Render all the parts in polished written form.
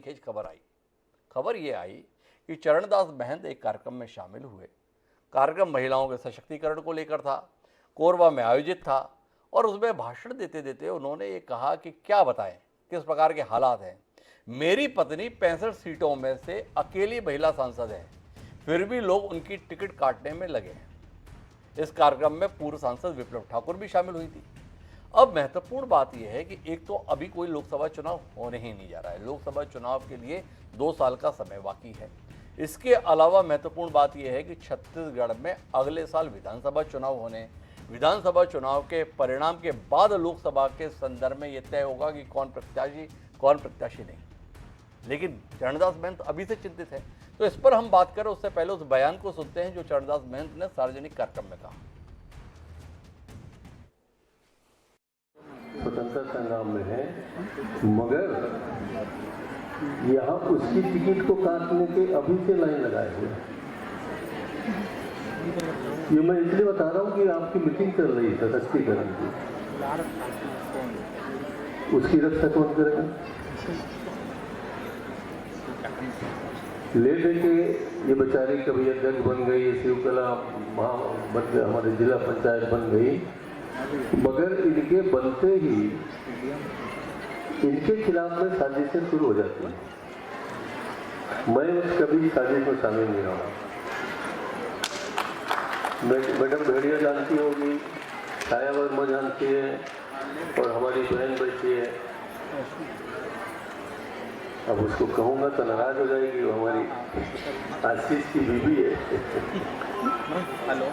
सनीखेज खबर आई। खबर ये आई कि चरणदास महंत एक कार्यक्रम में शामिल हुए। कार्यक्रम महिलाओं के सशक्तिकरण को लेकर था, कोरबा में आयोजित था और उसमें भाषण देते देते उन्होंने ये कहा कि क्या बताएं किस प्रकार के हालात हैं। मेरी पत्नी 65 सीटों में से अकेली महिला सांसद है, फिर भी लोग उनकी टिकट काटने में लगे हैं। इस कार्यक्रम में पूर्व सांसद विप्लव ठाकुर भी शामिल हुई थी। अब महत्वपूर्ण बात यह है कि एक तो अभी कोई लोकसभा चुनाव होने ही नहीं जा रहा है, लोकसभा चुनाव के लिए 2 साल का समय बाकी है। इसके अलावा महत्वपूर्ण बात यह है कि छत्तीसगढ़ में अगले साल विधानसभा चुनाव होने, विधानसभा चुनाव के परिणाम के बाद लोकसभा के संदर्भ में यह तय होगा कि कौन प्रत्याशी नहीं। लेकिन चरणदास महंत अभी से चिंतित है। तो इस पर हम बात करें उससे पहले उस बयान को सुनते हैं जो चरणदास महंत ने सार्वजनिक कार्यक्रम में कहा। स्वतंत्रता संग्राम में है, मगर यहाँ उसकी टिकट को काटने के अभी से लाइन लगाए हुए। ये मैं इसलिए बता रहा हूँ कि आपकी मीटिंग चल रही है सशक्तिकरण की, उसकी रक्षा कौन करेगा? ले दे के ये बेचारी कभी अध्यक्ष बन गई, शिवकला हमारे जिला पंचायत बन गई, मगर इनके बनते ही इनके खिलाफ में साजिशें शुरू हो जाती हैं। मैं कभी साजिश में शामिल नहीं रहा। मैडम भेड़िया जानती होगी, छाया वर्मा जानती है और हमारी बहन बैठी है। अब उसको कहूँगा तो नाराज हो जाएगी, वो हमारी आशीष की बीवी है। हेलो।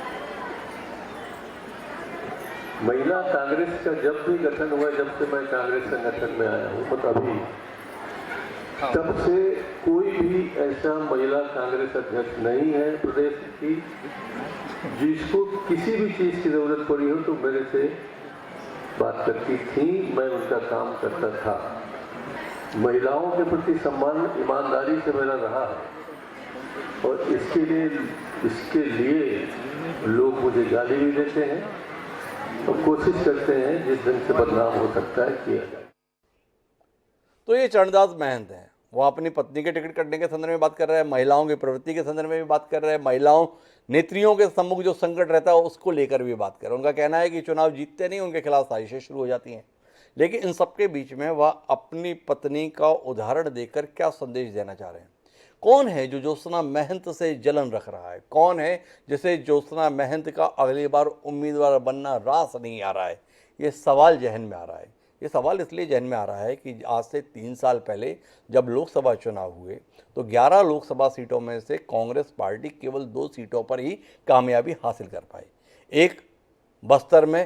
महिला कांग्रेस का जब भी गठन हुआ, जब से मैं कांग्रेस संगठन में आया हूँ, तब से कोई भी ऐसा महिला कांग्रेस अध्यक्ष नहीं है प्रदेश की जिसको किसी भी चीज की जरूरत पड़ी हो तो मेरे से बात करती थी, मैं उनका काम करता था। महिलाओं के प्रति सम्मान ईमानदारी से मेरा रहा है और इसके लिए लोग मुझे गाली भी देते हैं तो कोशिश करते हैं जिस दिन से बदनाम हो सकता है किया जाए। तो ये चरणदास महंत हैं, वो अपनी पत्नी के टिकट कटने के संदर्भ में बात कर रहे हैं, महिलाओं की प्रवृत्ति के संदर्भ में भी बात कर रहे हैं, महिलाओं नेत्रियों के सम्मुख जो संकट रहता है उसको लेकर भी बात कर रहे हैं। उनका कहना है कि चुनाव जीतते नहीं उनके खिलाफ साजिशें शुरू हो जाती हैं। लेकिन इन सबके बीच में वह अपनी पत्नी का उदाहरण देकर क्या संदेश देना चाह रहे हैं? कौन है जो ज्योत्सना महंत से जलन रख रहा है? कौन है जिसे ज्योत्सना महंत का अगली बार उम्मीदवार बनना रास नहीं आ रहा है? ये सवाल जहन में आ रहा है। ये सवाल इसलिए जहन में आ रहा है कि आज से 3 साल पहले जब लोकसभा चुनाव हुए तो 11 लोकसभा सीटों में से कांग्रेस पार्टी केवल 2 सीटों पर ही कामयाबी हासिल कर पाई। एक बस्तर में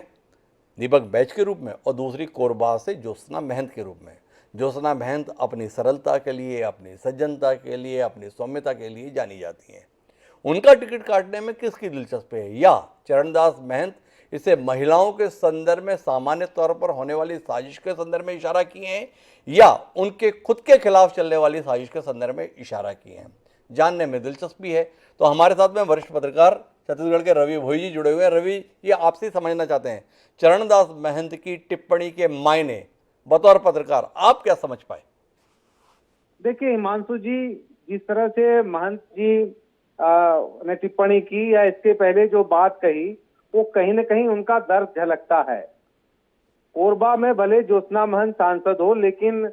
दीपक बैज के रूप में और दूसरी कोरबा से ज्योत्सना महंत के रूप में। ज्योत्सना महंत अपनी सरलता के लिए, अपनी सज्जनता के लिए, अपनी सौम्यता के लिए जानी जाती हैं। उनका टिकट काटने में किसकी दिलचस्पी है? या चरणदास महंत इसे महिलाओं के संदर्भ में सामान्य तौर पर होने वाली साजिश के संदर्भ में इशारा किए हैं या उनके खुद के खिलाफ चलने वाली साजिश के संदर्भ में इशारा किए हैं? जानने में दिलचस्पी है। तो हमारे साथ में वरिष्ठ पत्रकार छत्तीसगढ़ के रवि भोई जी जुड़े हुए हैं। रवि, ये आपसे समझना चाहते हैं चरणदास महंत की टिप्पणी के मायने बतौर पत्रकार आप क्या समझ पाए? देखिए हिमांशु जी, जिस तरह से महंत जी ने टिप्पणी की या इसके पहले जो बात कही, वो कहीं न कहीं उनका दर्द झलकता है। कोरबा में भले ज्योत्सना महंत सांसद हो, लेकिन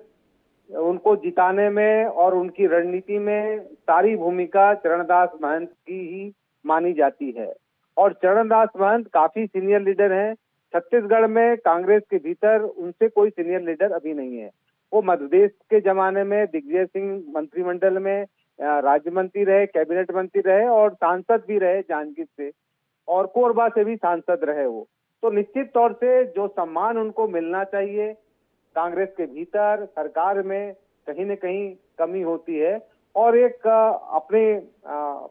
उनको जिताने में और उनकी रणनीति में सारी भूमिका चरणदास महंत की ही मानी जाती है। और चरणदास महंत काफी सीनियर लीडर हैं। छत्तीसगढ़ में कांग्रेस के भीतर उनसे कोई सीनियर लीडर अभी नहीं है। वो मध्यप्रदेश के जमाने में दिग्विजय सिंह मंत्रिमंडल में राज्य मंत्री रहे, कैबिनेट मंत्री रहे और सांसद भी रहे जांजगीर से, और कोरबा से भी सांसद रहे वो। तो निश्चित तौर से जो सम्मान उनको मिलना चाहिए कांग्रेस के भीतर सरकार में कहीं न कहीं कमी होती है। और एक अपने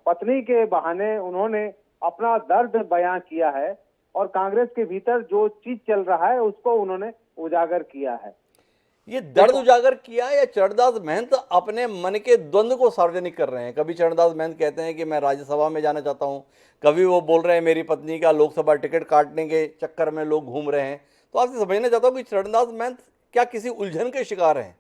पत्नी के बहाने उन्होंने अपना दर्द बयां किया है और कांग्रेस के भीतर जो चीज चल रहा है उसको उन्होंने उजागर किया है। ये दर्द उजागर किया या चरणदास महंत अपने मन के द्वंद्व को सार्वजनिक कर रहे हैं? कभी चरणदास महंत कहते हैं कि मैं राज्यसभा में जाना चाहता हूं, कभी वो बोल रहे हैं मेरी पत्नी का लोकसभा टिकट काटने के चक्कर में लोग घूम रहे हैं। तो आपसे समझना चाहता हूं कि चरणदास महंत क्या किसी उलझन के शिकार हैं?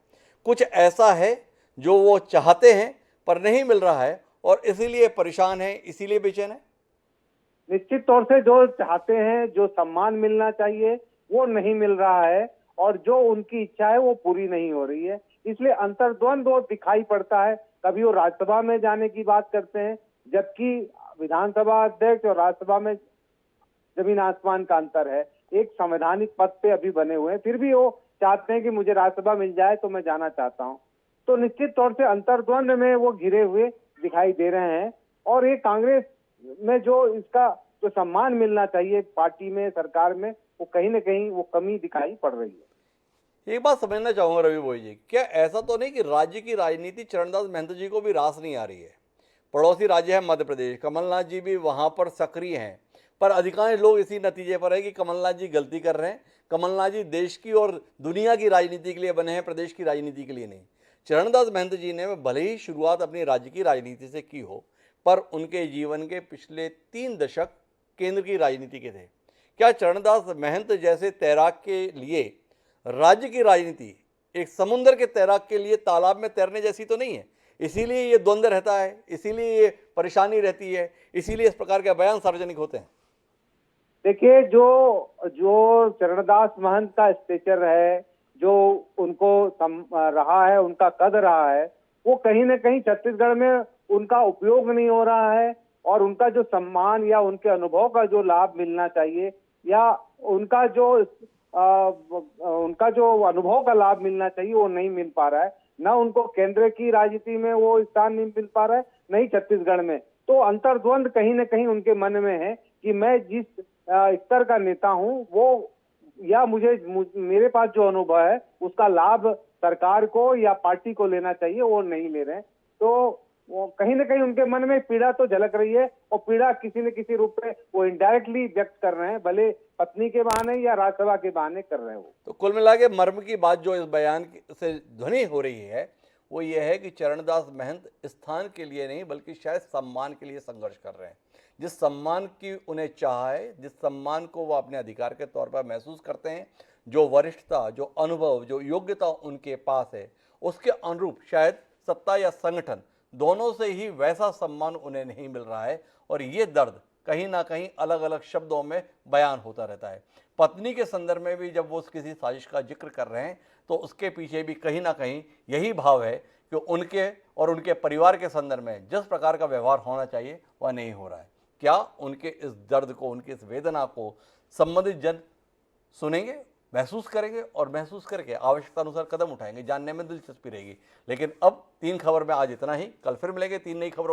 कुछ ऐसा है जो वो चाहते हैं पर नहीं मिल रहा है और इसीलिए परेशान है, इसीलिए बेचैन है? निश्चित तौर से जो चाहते हैं, जो सम्मान मिलना चाहिए वो नहीं मिल रहा है और जो उनकी इच्छा है वो पूरी नहीं हो रही है। इसलिए अंतर्द्वंद दिखाई पड़ता है। कभी वो राज्यसभा में जाने की बात करते हैं, जबकि विधानसभा अध्यक्ष और राज्यसभा में जमीन आसमान का अंतर है। एक संवैधानिक पद पे अभी बने हुए हैं, फिर भी वो चाहते हैं कि मुझे राज्यसभा मिल जाए तो मैं जाना चाहता हूं। तो निश्चित तौर से अंतर्द्वंद में वो घिरे हुए दिखाई दे रहे हैं और ये कांग्रेस में जो इसका जो सम्मान मिलना चाहिए पार्टी में, सरकार में, वो कहीं ना कहीं वो कमी दिखाई पड़ रही है। एक बात समझना चाहूंगा रवि भोई जी, क्या ऐसा तो नहीं कि राज्य की राजनीति चरणदास महंत जी को भी रास नहीं आ रही है? पड़ोसी राज्य है मध्य प्रदेश, कमलनाथ जी भी वहां पर सक्रिय हैं, पर अधिकांश लोग इसी नतीजे पर है कि कमलनाथ जी गलती कर रहे हैं। कमलनाथ जी देश की और दुनिया की राजनीति के लिए बने हैं, प्रदेश की राजनीति के लिए नहीं। चरणदास महंत जी ने भले ही शुरुआत अपनी राज्य की राजनीति से की हो, पर उनके जीवन के पिछले 3 दशक केंद्र की राजनीति के थे। क्या चरणदास महंत जैसे तैराक के लिए राज्य की राजनीति एक समुद्र के तैराक के लिए तालाब में तैरने जैसी तो नहीं है? इसीलिए ये द्वंद्व रहता है, इसीलिए ये परेशानी रहती है, इसीलिए इस प्रकार के बयान सार्वजनिक होते हैं। देखिए, जो चरणदास महंत का स्टेचर है, जो उनको रहा है, उनका कद रहा है, वो कहीं ना कहीं छत्तीसगढ़ में उनका उपयोग नहीं हो रहा है और उनका जो सम्मान या उनके अनुभव का जो लाभ मिलना चाहिए या उनका जो अनुभव का लाभ मिलना चाहिए वो नहीं मिल पा रहा है। ना उनको केंद्र की राजनीति में वो स्थान नहीं मिल पा रहा है, नहीं छत्तीसगढ़ में। तो अंतर्द्वंद कहीं ना कहीं उनके मन में है कि मैं जिस स्तर का नेता हूं वो, या मेरे पास जो अनुभव है उसका लाभ सरकार को या पार्टी को लेना चाहिए, वो नहीं ले रहे हैं। तो वो कहीं ना कहीं उनके मन में पीड़ा तो झलक रही है और पीड़ा किसी न किसी रूप में वो इनडायरेक्टली व्यक्त कर रहे हैं, भले पत्नी के बहाने या राज्यसभा के बहाने कर रहे हैं वो। तो कुल मिला के मर्म की बात जो इस बयान से ध्वनि हो रही है वो ये है कि चरणदास महंत स्थान के लिए नहीं बल्कि शायद सम्मान के लिए संघर्ष कर रहे हैं। जिस सम्मान की उन्हें चाह है, जिस सम्मान को वो अपने अधिकार के तौर पर महसूस करते हैं, जो वरिष्ठता, जो अनुभव, जो योग्यता उनके पास है, उसके अनुरूप शायद सत्ता या संगठन दोनों से ही वैसा सम्मान उन्हें नहीं मिल रहा है और ये दर्द कहीं ना कहीं अलग अलग शब्दों में बयान होता रहता है। पत्नी के संदर्भ में भी जब वो किसी साजिश का जिक्र कर रहे हैं तो उसके पीछे भी कहीं ना कहीं यही भाव है कि उनके और उनके परिवार के संदर्भ में जिस प्रकार का व्यवहार होना चाहिए वह नहीं हो रहा है। क्या उनके इस दर्द को, उनकी इस वेदना को संबंधित जन सुनेंगे, महसूस करेंगे और महसूस करके आवश्यकता अनुसार कदम उठाएंगे? जानने में दिलचस्पी रहेगी। लेकिन अब 3 खबर में आज इतना ही। कल फिर मिलेंगे 3 नई खबरों